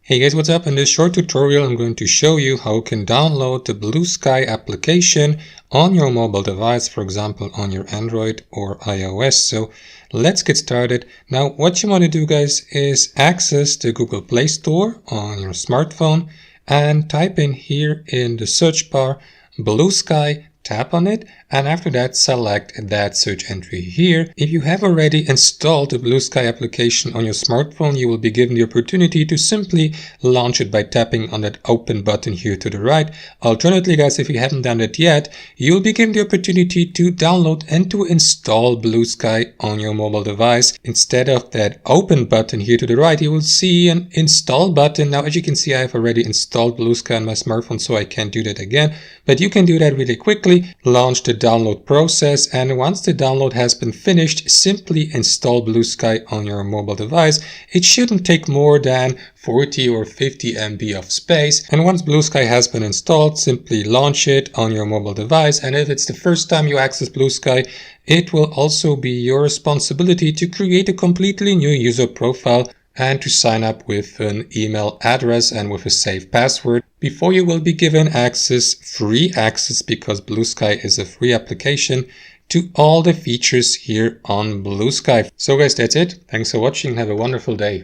Hey guys, what's up? In this short tutorial I'm going to show you how you can download the Bluesky application on your mobile device, for example on your Android or iOS. So let's get started. Now what you want to do, guys, is access the Google Play Store on your smartphone and type in here in the search bar Bluesky. Tap on it, and after that select that search entry here. If you have already installed the Bluesky application on your smartphone, you will be given the opportunity to simply launch it by tapping on that open button here to the right. Alternatively, guys, if you haven't done it yet, you'll be given the opportunity to download and to install Bluesky on your mobile device. Instead of that open button here to the right, you will see an install button. Now, as you can see, I have already installed Bluesky on my smartphone, so I can't do that again, but you can do that really quickly. Launch the download process, and once the download has been finished, simply install Bluesky on your mobile device. It shouldn't take more than 40 or 50 MB of space, and once Bluesky has been installed, simply launch it on your mobile device. And if it's the first time you access Bluesky, it will also be your responsibility to create a completely new user profile and to sign up with an email address and with a safe password before you will be given free access, because Bluesky is a free application, to all the features here on Bluesky. So guys, that's it. Thanks for watching. Have a wonderful day.